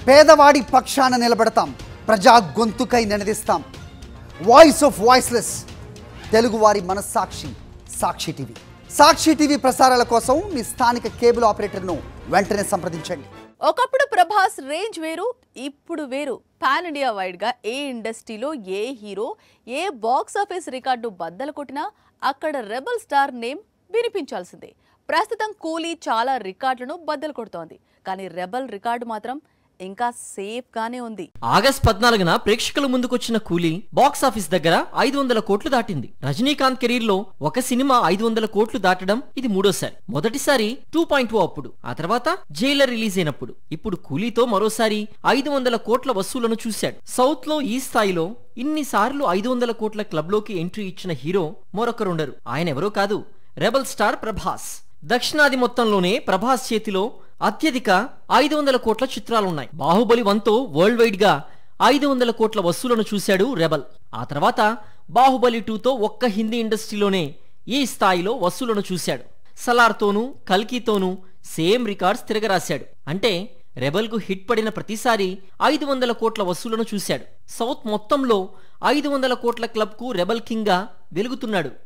పేదవాడి పక్షాన నిలబడతాం, ప్రజా గొంతుకై నినదిస్తాం. వాయిస్ ఆఫ్ వాయిస్లెస్, తెలుగువారి మనస్సాక్షి సాక్షి టీవీ. సాక్షి టీవీ ప్రసారాల కోసం మీ స్థానిక కేబుల్ ఆపరేటర్ను వెంటనే సంప్రదించండి. ఒకప్పుడు ప్రభాస్ రేంజ్ వేరు, ఇప్పుడు వేరు. పాన్ ఇండియా వైడ్ గా ఏ ఇండస్ట్రీలో ఏ హీరో ఏ బాక్స్ ఆఫీస్ రికార్డు బద్దలు కొట్టినా అక్కడ రెబల్ స్టార్ నేమ్ వినిపించాల్సిందే. ప్రస్తుతం కూలీ చాలా రికార్డులను బద్దలు కొడుతోంది, కానీ రెబల్ రికార్డు మాత్రం ఇంకా సేఫ్ గానే ఉంది. ఆగస్ట్ 14న ప్రేక్షకుల ముందుకొచ్చిన కూలీ బాక్స్ ఆఫీస్ దగ్గర 500 కోట్లు దాటింది. రజనీకాంత్ కెరీర్ లో ఒక సినిమా 500 కోట్లు దాటడం ఇది మూడోసారి. మొదటిసారి 2.0 అప్పుడు, ఆ తర్వాత జైలర్ రిలీజ్ అయినప్పుడు. ఇప్పుడు కూలీతో మరోసారి 500 కోట్ల వసూలను చూశాడు. సౌత్ లో ఈ స్థాయిలో ఇన్నిసార్లు 500 కోట్ల క్లబ్ లోకి ఎంట్రీ ఇచ్చిన హీరో మరొకరుండరు. ఆయన ఎవరో కాదు, రెబల్ స్టార్ ప్రభాస్. దక్షిణాది మొత్తంలోనే ప్రభాస్ చేతిలో అత్యధిక 500 కోట్ల చిత్రాలున్నాయి. బాహుబలి 1తో వరల్డ్ వైడ్ గా 500 కోట్ల వసూలను చూశాడు రెబల్. ఆ తర్వాత బాహుబలి 2తో ఒక్క హిందీ ఇండస్ట్రీలోనే ఈ స్థాయిలో వసూలను చూశాడు. సలార్తోనూ కల్కితోనూ సేమ్ రికార్డ్స్ తిరగరాశాడు. అంటే రెబల్ కు హిట్ పడిన ప్రతిసారి 500 కోట్ల వసూలను చూశాడు. సౌత్ మొత్తంలో 500 కోట్ల క్లబ్ కు రెబల్ కింగ్ గా వెలుగుతున్నాడు.